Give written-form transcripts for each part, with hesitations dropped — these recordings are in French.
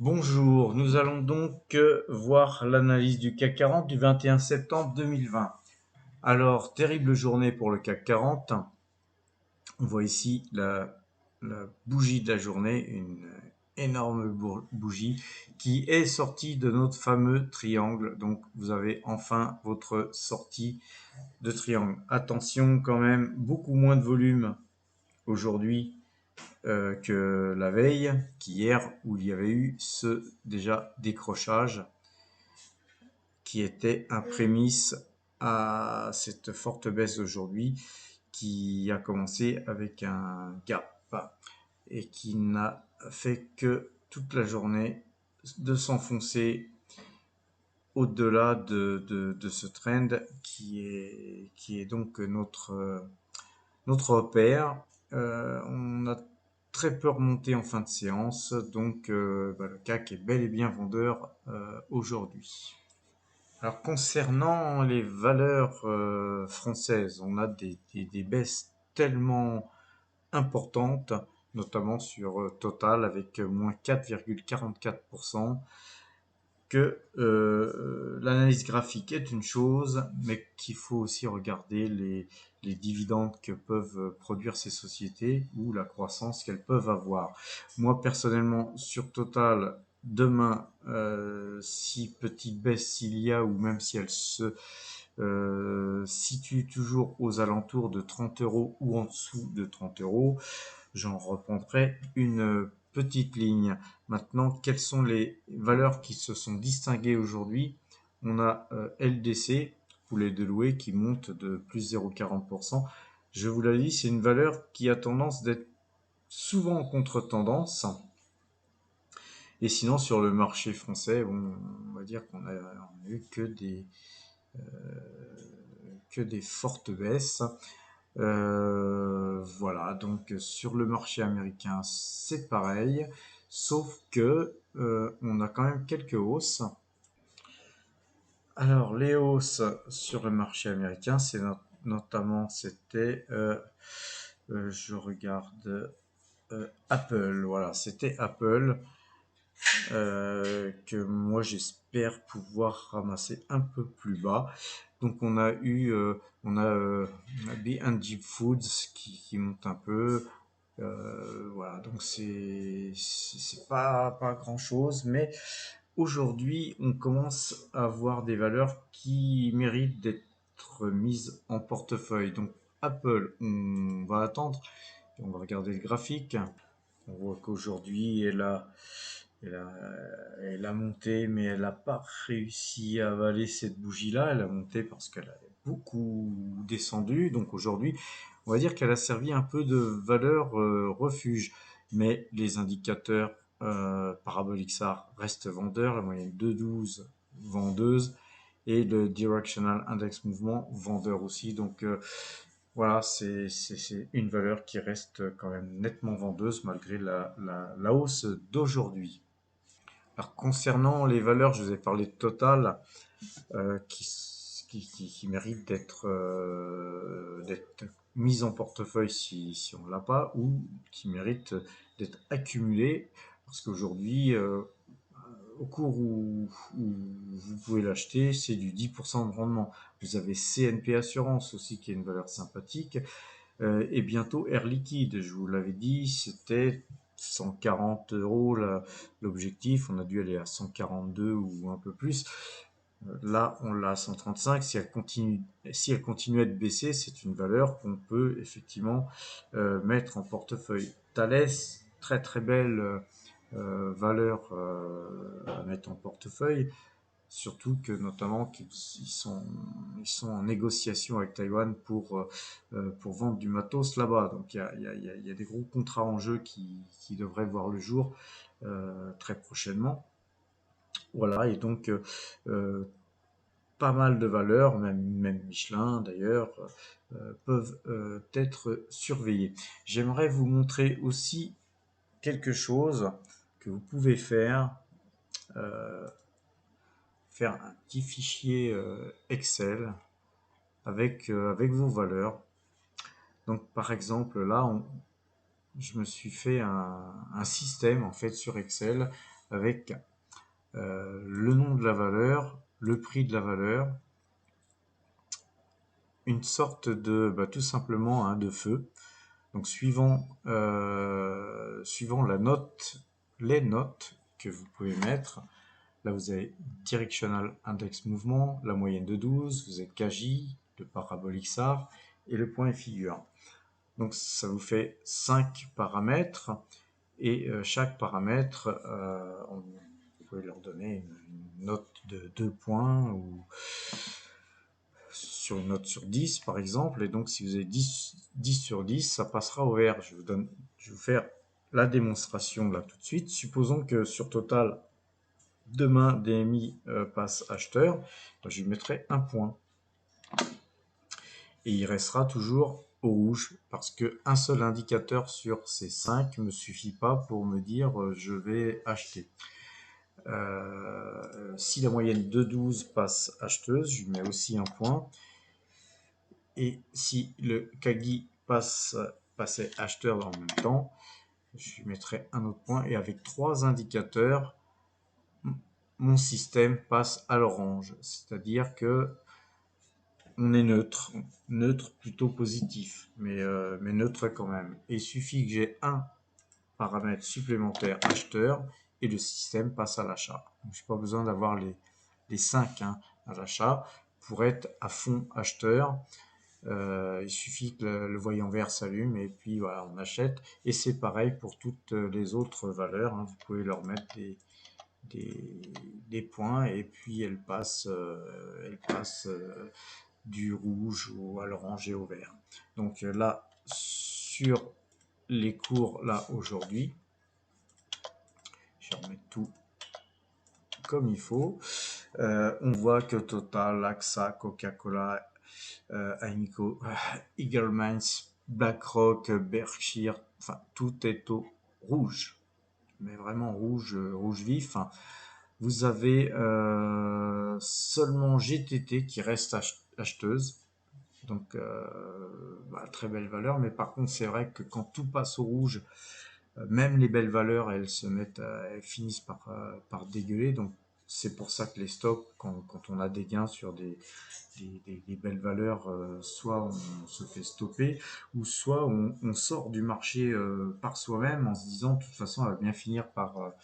Bonjour, nous allons donc voir l'analyse du CAC 40 du 21 septembre 2020. Alors, terrible journée pour le CAC 40. On voit ici la bougie de la journée, une énorme bougie qui est sortie de notre fameux triangle. Donc, vous avez enfin votre sortie de triangle. Attention quand même, beaucoup moins de volume aujourd'hui que la veille, qu'hier, où il y avait eu ce déjà décrochage qui était un prémisse à cette forte baisse d'aujourd'hui qui a commencé avec un gap et qui n'a fait que toute la journée de s'enfoncer au-delà de ce trend qui est donc notre repère. On a très peu remonté en fin de séance, donc le CAC est bel et bien vendeur aujourd'hui. Alors concernant les valeurs françaises, on a des baisses tellement importantes, notamment sur Total avec moins 4,44%, que l'analyse graphique est une chose, mais qu'il faut aussi regarder les dividendes que peuvent produire ces sociétés ou la croissance qu'elles peuvent avoir. Moi, personnellement, sur Total, demain, si petite baisse s'il y a, ou même si elle se situe toujours aux alentours de 30 euros ou en dessous de 30 euros, j'en reprendrai une petite ligne. Maintenant, quelles sont les valeurs qui se sont distinguées aujourd'hui? On a LDC, poulet de louer, qui monte de plus 0,40%. Je vous l'ai dit, c'est une valeur qui a tendance d'être souvent en contre-tendance. Et sinon, sur le marché français, bon, on va dire qu'on a eu que des fortes baisses. Voilà, donc sur le marché américain, c'est pareil, sauf que on a quand même quelques hausses. Alors, les hausses sur le marché américain, c'est notamment, c'était, je regarde, Apple, voilà, c'était Apple que moi j'espère pouvoir ramasser un peu plus bas. Donc on a B&J Foods qui monte un peu. Voilà, donc c'est pas grand chose, mais aujourd'hui on commence à avoir des valeurs qui méritent d'être mises en portefeuille. Donc Apple, on va attendre, on va regarder le graphique. On voit qu'aujourd'hui elle a monté, mais elle n'a pas réussi à avaler cette bougie-là. Elle a monté parce qu'elle a beaucoup descendu. Donc aujourd'hui, on va dire qu'elle a servi un peu de valeur refuge. Mais les indicateurs paraboliques SAR restent vendeurs. La moyenne 2,12 vendeuse et le Directional Index Mouvement vendeur aussi. Donc voilà, c'est une valeur qui reste quand même nettement vendeuse malgré la hausse d'aujourd'hui. Alors concernant les valeurs, je vous ai parlé de Total, qui mérite d'être mise en portefeuille si on ne l'a pas, ou qui mérite d'être accumulée, parce qu'aujourd'hui, au cours où vous pouvez l'acheter, c'est du 10% de rendement. Vous avez CNP Assurance aussi, qui est une valeur sympathique, et bientôt Air Liquide, je vous l'avais dit, c'était 140 euros l'objectif, on a dû aller à 142 ou un peu plus. Là, on l'a à 135. Si elle continue à être baissée, c'est une valeur qu'on peut effectivement mettre en portefeuille. Thales, très très belle valeur à mettre en portefeuille. Surtout que notamment ils sont en négociation avec Taïwan pour vendre du matos là-bas. Donc il y a des gros contrats en jeu qui devraient voir le jour très prochainement. Voilà, et donc pas mal de valeurs, même Michelin d'ailleurs, peuvent être surveillées. J'aimerais vous montrer aussi quelque chose que vous pouvez euh, faire un petit fichier Excel avec vos valeurs. Donc par exemple là, je me suis fait un système en fait sur Excel avec le nom de la valeur, le prix de la valeur, une sorte de, tout simplement, de feu. Donc suivant la note, les notes que vous pouvez mettre, là vous avez Directional Index Mouvement, la moyenne de 12, vous avez KJ, le parabolique SAR et le point et figure. Donc ça vous fait 5 paramètres et chaque paramètre, vous pouvez leur donner une note de 2 points ou sur une note sur 10 par exemple, et donc si vous avez 10 sur 10, ça passera au vert. Je vais vous faire la démonstration là tout de suite. Supposons que sur Total, demain DMI passe acheteur, je lui mettrai un point. Et il restera toujours au rouge, parce qu'un seul indicateur sur ces 5 ne me suffit pas pour me dire je vais acheter. Si la moyenne de 12 passe acheteuse, je lui mets aussi un point. Et si le Kagi passait acheteur en même temps, je lui mettrai un autre point. Et avec 3 indicateurs, mon système passe à l'orange. C'est-à-dire que on est neutre plutôt positif, mais neutre quand même. Et il suffit que j'ai un paramètre supplémentaire acheteur et le système passe à l'achat. Je n'ai pas besoin d'avoir les 5 à l'achat pour être à fond acheteur. Il suffit que le voyant vert s'allume et puis voilà, on achète. Et c'est pareil pour toutes les autres valeurs. Vous pouvez leur mettre des points et puis elles passent du rouge ou à l'orange et au vert. Donc là, sur les cours là aujourd'hui, je vais remettre tout comme il faut. On voit que Total, AXA, Coca-Cola, Amico, Eagle Mines, BlackRock, Berkshire, enfin tout est au rouge, mais vraiment rouge, rouge vif. Vous avez seulement GTT qui reste acheteuse. Donc, très belle valeur, mais par contre, c'est vrai que quand tout passe au rouge, même les belles valeurs, elles elles finissent par dégueuler. Donc, c'est pour ça que les stocks, quand on a des gains sur des belles valeurs, soit on se fait stopper, ou soit on sort du marché par soi-même en se disant, de toute façon, elle va bien finir par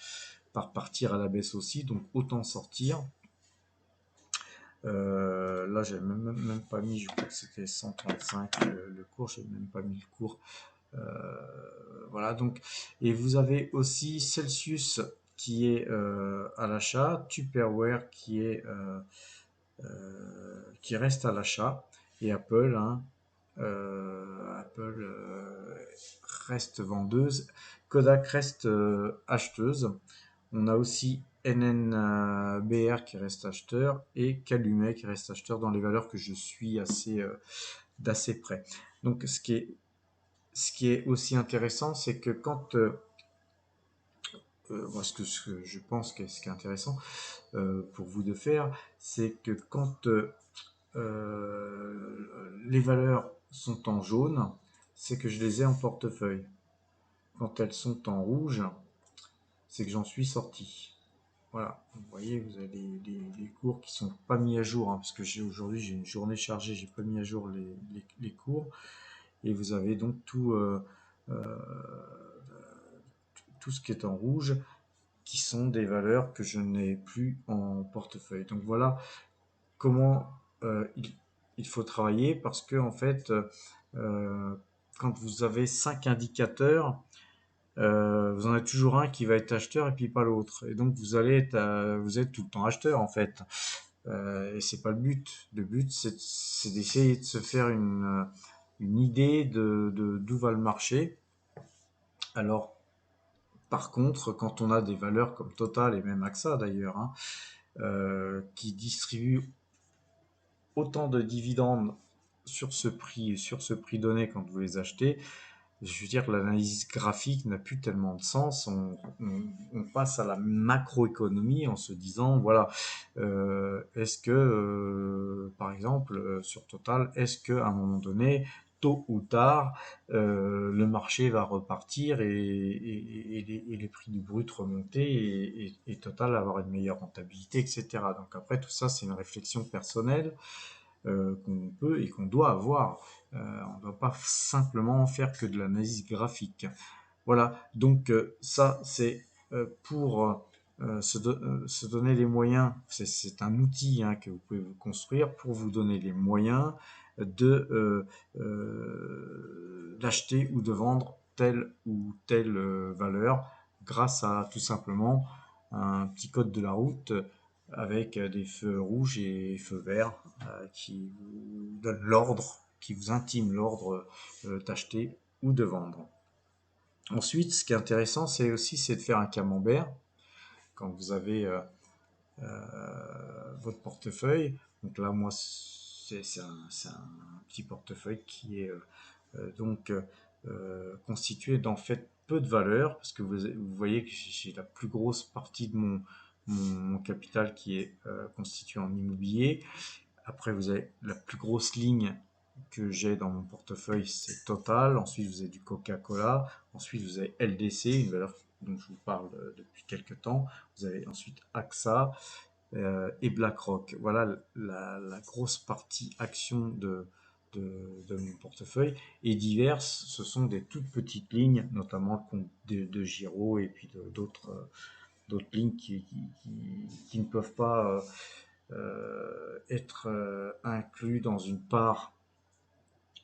partir à la baisse aussi, donc autant sortir. Là, j'ai même pas mis, je crois que c'était 135 le cours, j'ai même pas mis le cours. Voilà, donc, et vous avez aussi Celsius qui est à l'achat, Tupperware qui reste à l'achat, et Apple, Apple reste vendeuse, Kodak reste acheteuse. On a aussi NNBR qui reste acheteur et Calumet qui reste acheteur dans les valeurs que je suis d'assez près. Donc ce qui est aussi intéressant, c'est que quand moi, ce que je pense que ce qui est intéressant pour vous de faire, c'est que quand les valeurs sont en jaune, c'est que je les ai en portefeuille. Quand elles sont en rouge, c'est que j'en suis sorti. Voilà, vous voyez, vous avez les cours qui sont pas mis à jour, parce que aujourd'hui j'ai une journée chargée, j'ai pas mis à jour les cours, et vous avez donc tout ce qui est en rouge, qui sont des valeurs que je n'ai plus en portefeuille. Donc voilà comment il faut travailler, parce que en fait, quand vous avez 5 indicateurs, vous en avez toujours un qui va être acheteur et puis pas l'autre. Et donc vous êtes tout le temps acheteur en fait. Et c'est pas le but. Le but c'est d'essayer de se faire une idée d'où va le marché. Alors par contre, quand on a des valeurs comme Total et même AXA d'ailleurs, qui distribuent autant de dividendes sur ce prix donné quand vous les achetez, je veux dire, l'analyse graphique n'a plus tellement de sens. On passe à la macroéconomie en se disant, voilà, est-ce que, par exemple, sur Total, est-ce qu'à un moment donné, tôt ou tard, le marché va repartir et les prix du brut remonter et Total avoir une meilleure rentabilité, etc. Donc après, tout ça, c'est une réflexion personnelle qu'on peut et qu'on doit avoir. On ne doit pas simplement faire que de l'analyse graphique. Voilà, donc ça, c'est pour se donner les moyens. C'est un outil hein, que vous pouvez vous construire pour vous donner les moyens d'acheter ou de vendre telle ou telle valeur grâce à tout simplement un petit code de la route avec des feux rouges et feux verts qui vous donnent l'ordre, qui vous intiment l'ordre d'acheter ou de vendre. Ensuite, ce qui est intéressant, c'est de faire un camembert quand vous avez votre portefeuille. Donc là, moi, c'est un petit portefeuille qui est constitué d'en fait peu de valeur parce que vous voyez que j'ai la plus grosse partie de mon capital qui est constitué en immobilier. Après, vous avez la plus grosse ligne que j'ai dans mon portefeuille, c'est Total. Ensuite, vous avez du Coca-Cola. Ensuite, vous avez LDC, une valeur dont je vous parle depuis quelques temps. Vous avez ensuite AXA et BlackRock. Voilà la grosse partie action de mon portefeuille. Et diverses, ce sont des toutes petites lignes, notamment le compte de Giro et puis d'autres lignes qui ne peuvent pas être inclus dans une part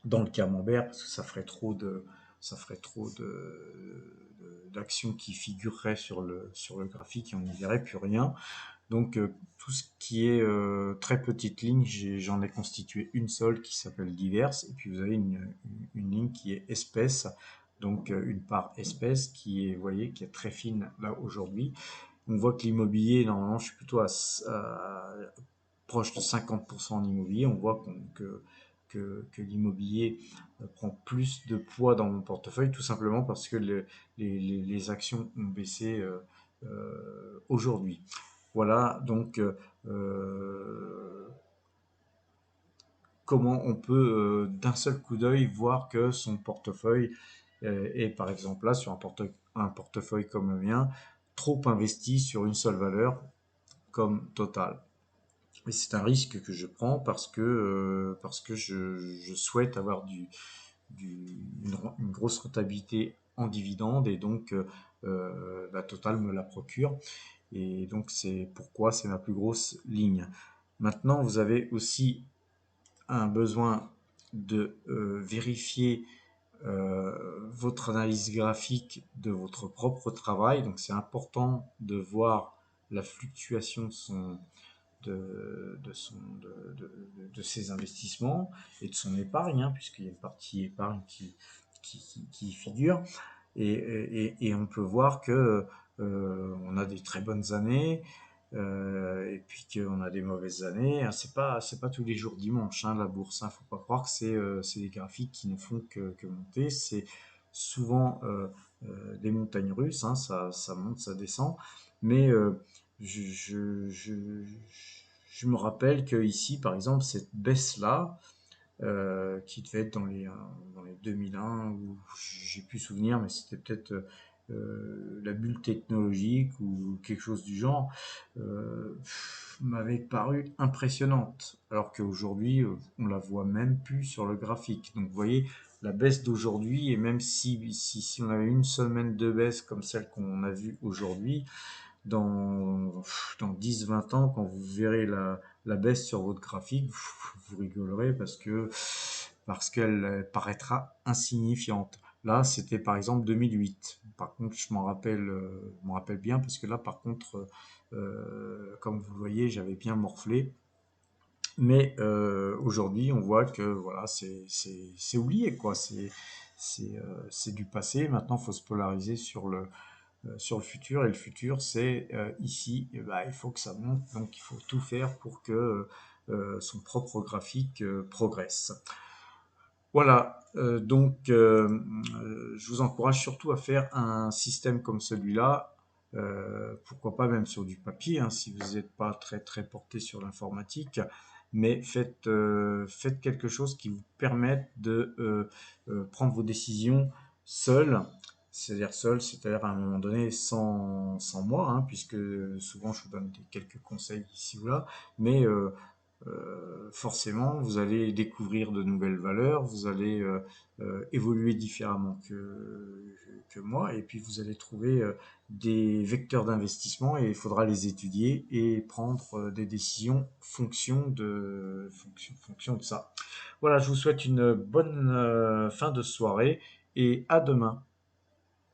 dans le camembert parce que ça ferait trop d'actions qui figureraient sur le graphique et on n'y verrait plus rien. Donc tout ce qui est très petite ligne, j'en ai constitué une seule qui s'appelle diverses et puis vous avez une ligne qui est espèce, donc une part espèce qui est, vous voyez, qui est très fine là aujourd'hui. On voit que l'immobilier, normalement, je suis plutôt proche de 50% en immobilier. On voit que l'immobilier prend plus de poids dans mon portefeuille, tout simplement parce que les actions ont baissé aujourd'hui. Voilà, donc comment on peut d'un seul coup d'œil voir que son portefeuille est par exemple là sur un portefeuille comme le mien, trop investi sur une seule valeur comme Total. Et c'est un risque que je prends parce que je souhaite avoir une grosse rentabilité en dividende et donc la Total me la procure. Et donc c'est pourquoi c'est ma plus grosse ligne. Maintenant, vous avez aussi un besoin de vérifier votre analyse graphique de votre propre travail. Donc c'est important de voir la fluctuation de ses investissements et de son épargne, hein, puisqu'il y a une partie épargne qui figure. Et on peut voir que on a des très bonnes années et puis qu'on a des mauvaises années. Hein, c'est pas tous les jours dimanche, hein, la bourse. Hein, faut pas croire que c'est des graphiques qui ne font que monter. C'est souvent des montagnes russes. Hein, ça monte, ça descend. Mais je, je, je, je me rappelle que ici, par exemple, cette baisse-là, qui devait être dans les 2001, ou j'ai plus souvenir, mais c'était peut-être la bulle technologique ou quelque chose du genre, m'avait paru impressionnante, alors qu'aujourd'hui, on la voit même plus sur le graphique. Donc vous voyez, la baisse d'aujourd'hui, et même si on avait une semaine de baisse comme celle qu'on a vue aujourd'hui, dans 10-20 ans, quand vous verrez la baisse sur votre graphique, vous rigolerez parce qu'elle paraîtra insignifiante. Là, c'était par exemple 2008. Par contre, je m'en rappelle bien parce que là, par contre, comme vous le voyez, j'avais bien morflé. Mais aujourd'hui, on voit que voilà, c'est oublié quoi. C'est du passé. Maintenant, il faut se polariser sur le futur. Et le futur, c'est ici, bah, il faut que ça monte. Donc, il faut tout faire pour que son propre graphique progresse. Voilà, je vous encourage surtout à faire un système comme celui-là, pourquoi pas même sur du papier, hein, si vous n'êtes pas très très porté sur l'informatique, mais faites quelque chose qui vous permette de prendre vos décisions seul, c'est-à-dire à un moment donné sans moi, hein, puisque souvent je vous donne quelques conseils ici ou là, mais forcément, vous allez découvrir de nouvelles valeurs, vous allez évoluer différemment que moi, et puis vous allez trouver des vecteurs d'investissement et il faudra les étudier et prendre des décisions fonction de ça. Voilà, je vous souhaite une bonne fin de soirée et à demain.